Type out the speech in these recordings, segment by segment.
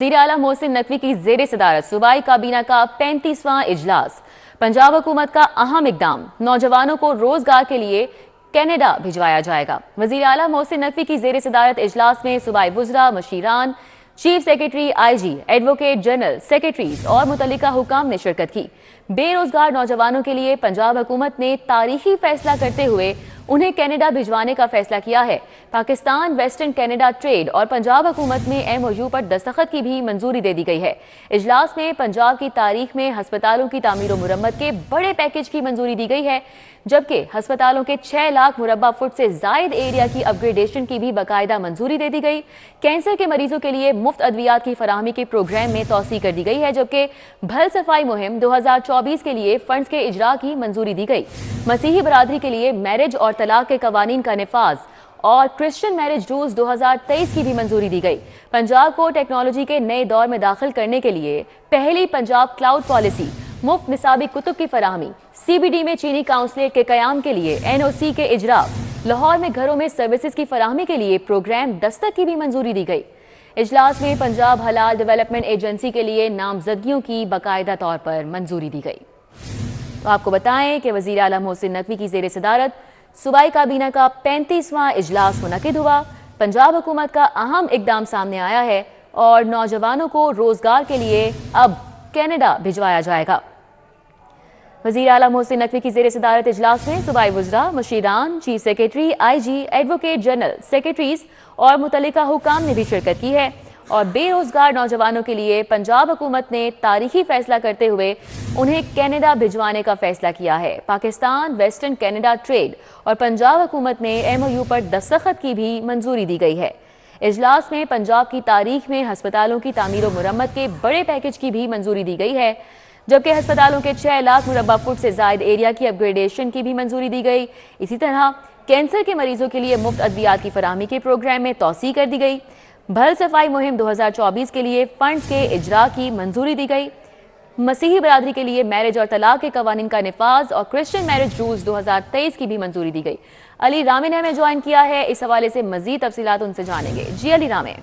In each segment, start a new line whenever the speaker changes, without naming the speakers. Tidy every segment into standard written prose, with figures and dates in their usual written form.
वज़ीर आला मोहसिन नकवी की ज़ेर सदारत सूबाई काबीना का 35वां इजलास। पंजाब हुकूमत का अहम इकदाम, नौजवानों को रोजगार के लिए कनाडा भिजवाया जाएगा। वज़ीर आला मोहसिन नकवी की ज़ेर सदारत इजलास में सूबाई वुज़रा, मशीरान, chief secretary, IG, advocate general, secretaries और मुतल्लिका हुकाम ने शिरकत की। बेरोजगार नौजवानों के लिए पंजाब हुकूमत ने तारीखी फैसला करते हुए उन्हें कनाडा भिजवाने का फैसला किया है। पाकिस्तान वेस्टर्न कनाडा ट्रेड और पंजाब हुकूमत में MOU पर दस्तखत की भी मंजूरी दे दी गई है। इजलास में पंजाब की तारीख में हस्पतालों की तामीर और मुरम्मत के बड़े पैकेज की मंजूरी दी गई है, जबकि हस्पतालों के 6 लाख मुरब्बा फुट से जायद एरिया की अपग्रेडेशन की भी बाकायदा मंजूरी दे दी गई। कैंसर के मरीजों के लिए मुफ्त अद्वियात की फराहमी के प्रोग्राम में तौसी कर दी गई है, जबकि भल सफाई मुहिम 2024 के लिए फंड्स के इजरा की मंजूरी दी गई। मसीही बरादरी के लिए मैरिज और तलाक के कवानीन का निफाज और क्रिश्चियन मैरिज रूल्स 2023 की भी मंजूरी दी गई। पंजाब को टेक्नोलॉजी के नए दौर में दाखिल करने के लिए पहली पंजाब क्लाउड पॉलिसी, मुफ्त निसाबी कुतुब की फराहमी, CBD में चीनी काउंसलेट के कयाम के लिए NOC के इजरा, लाहौर में घरों में सर्विसेज की फराहमी के लिए प्रोग्राम दस्तक की भी मंजूरी दी गई। इजलास में पंजाब हलाल डेवलपमेंट एजेंसी के लिए नामजदगियों की बाकायदा तौर पर मंजूरी दी गई। तो आपको बताएं कि वज़ीर आला मोहसिन नकवी की ज़ेर सदारत सूबाई काबीना का 35वां इजलास मुनक़िद हुआ। पंजाब हुकूमत का अहम इकदाम सामने आया है और नौजवानों को रोजगार के लिए अब कनाडा भिजवाया जाएगा। वज़ीर आला मोहसिन नकवी की ज़ेर सदारत इजलास में सूबाई वुज़रा, मशीरान, chief secretary, IG, advocate general, secretaries और मुतल्लिका हुकाम ने भी शिरकत की है और बेरोजगार नौजवानों के लिए पंजाब हुकूमत ने तारीखी फैसला करते हुए उन्हें कनाडा भिजवाने का फैसला किया है। पाकिस्तान वेस्टर्न कनाडा ट्रेड और पंजाब हुकूमत में MOU पर दस्तखत की भी मंजूरी दी गई है। इजलास में पंजाब की तारीख में हस्पतालों की तामीर और मुरम्मत के बड़े पैकेज की भी मंजूरी दी गई है, जबकि हस्पतालों के 6 लाख मुरब्बा फुट से जायद एरिया की अपग्रेडेशन की भी मंजूरी दी गई। इसी तरह कैंसर के मरीजों के लिए मुफ्त अद्वियात की फराहमी के प्रोग्राम में तौसी कर दी गई। भल सफाई मुहिम 2024 के लिए फंड्स के इजरा की मंजूरी दी गई। मसीही बरादरी के लिए मैरिज और तलाक के कवानीन का निफाज और क्रिश्चियन मैरिज रूल्स 2023 की भी मंजूरी दी गई। अली रामे ने हमें ज्वाइन किया है, इस हवाले से मजीद तफसीलात उनसे जानेंगे। जी अली रामे।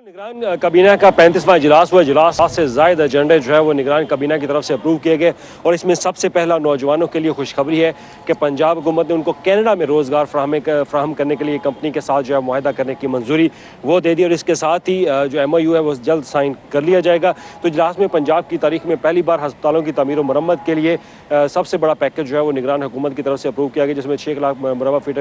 निगरान काबीना का 35वां इजलास हुआ। इजलास 7 से ज़ायद एजेंडे जो है वो निगरान काबीना की तरफ से अप्रूव किए गए और इसमें सबसे पहला नौजवानों के लिए खुशखबरी है कि पंजाब हुकूमत ने उनको कनाडा में रोज़गार फ्राहम करने के लिए कंपनी के साथ जो है मुआहदा करने की मंजूरी वो दे दी और इसके साथ ही जो MOU है वो जल्द साइन कर लिया जाएगा। तो इजलास में पंजाब की तारीख में पहली बार हस्पतालों की तमीर और मुरम्मत के लिए सबसे बड़ा पैकेज जो है वो निगरान हुकूमत की तरफ से अप्रूव किया गया, जिसमें 6 लाख मुरब्बा फीट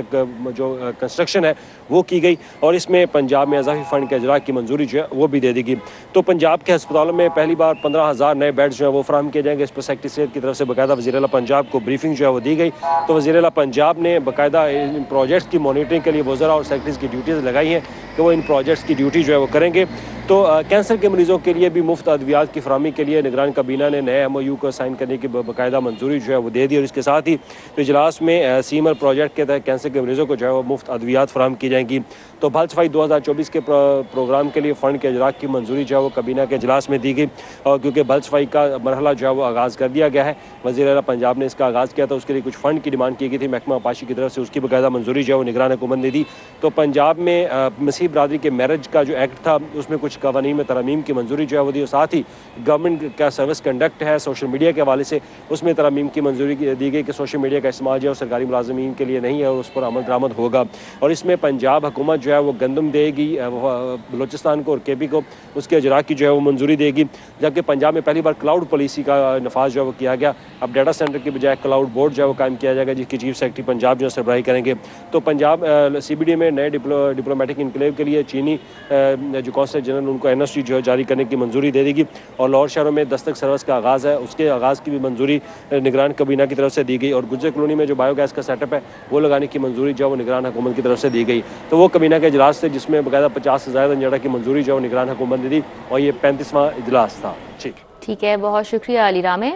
जो कंस्ट्रक्शन है वो की गई और इसमें पंजाब में इजाफी फ़ंड के इजरा की मंजूरी जो है वो भी दे दी गई। तो पंजाब के अस्पतालों में पहली बार 15,000 नए बेड्स जो है वो फराहम किए जाएंगे। इस पर सेक्रेटरी सेहत की तरफ से बाकायदा वज़ीर आला पंजाब को ब्रीफिंग जो है वो दी गई। तो वज़ीर आला पंजाब ने बाकायदा इन प्रोजेक्ट्स की मॉनिटरिंग के लिए वज़रा और सेक्रेटरीज की ड्यूटीज़ लगाई हैं कि वो इन प्रोजेक्ट्स की ड्यूटी जो है वो करेंगे। तो कैंसर के मरीजों के लिए भी मुफ्त अद्वियात की फराहमी के लिए निगरान काबीना ने नए MOU को साइन करने की बाकायदा मंजूरी जो है वो दे दी और इसके साथ ही तो इजलास में सीमर प्रोजेक्ट के तहत कैंसर के मरीजों को जो है वो मुफ्त अद्वियात फराहम की जाएंगी। तो भल सफाई 2024 के प्रोग्राम के लिए फ़ंड के इजरा की मंजूरी जो है वो काबीना के इजलास में दी गई और क्योंकि भल सफाई का मरहला जो है वो आगाज़ कर दिया गया है, वज़ीर आला पंजाब ने इसका आगाज़ किया था। उसके लिए कुछ फ़ंड की डिमांड की गई थी महकमा आपाशी की तरफ से, उसकी बाकायदा मंजूरी जो है वो निगरान हुकूमत ने दी। तो पंजाब में मसीही बरादरी के मैरिज का जो एक्ट था उसमें कुछ कवानीन में तरमीम की मंजूरी जो है वो दी और साथ ही गवर्नमेंट का सर्विस कंडक्ट है सोशल मीडिया के हवाले से उसमें तरमीम की मंजूरी दी गई कि सोशल मीडिया का इस्तेमाल जो है सरकारी मुलाजमीन के लिए नहीं है और उस पर अमल दरामद होगा। और इसमें पंजाब हुकूमत जो है वो गंदम देगी बलोचिस्तान को और KB को, उसके इजरा की जो है वो मंजूरी देगी। जबकि पंजाब में पहली बार क्लाउड पॉलिसी का नफाज जो है वो किया गया। अब डाटा सेंटर की बजाय क्लाउड बोर्ड जो है वो कायम किया जाएगा, जिसकी चीफ सेक्रेटरी पंजाब जो है सरबराही करेंगे। तो पंजाब CBD में नए डिप्लोमेटिक इनक्लेव के लिए चीनी जो कौंसल जनरल उनको NOC जो है जारी करने की मंजूरी दे देगी और लाहौर शहरों में दस्तक सर्विस का आगाज़ है, उसके आगाज़ की भी मंजूरी निगरान काबीना की तरफ से दी गई और गुजर कॉलोनी में जो बायोगैस का सेटअप है वो लगाने की मंजूरी जो है वो निगरान हुकूमत की तरफ से दी गई। तो वो काबीना के इजलास थे जिसमें बाकायदा 50 से ज़्यादा एजेंडा की मंजूरी जो है निगरान हुकूमत ने दी और ये 35वां इजलास था। ठीक
है, बहुत शुक्रिया अली रामे।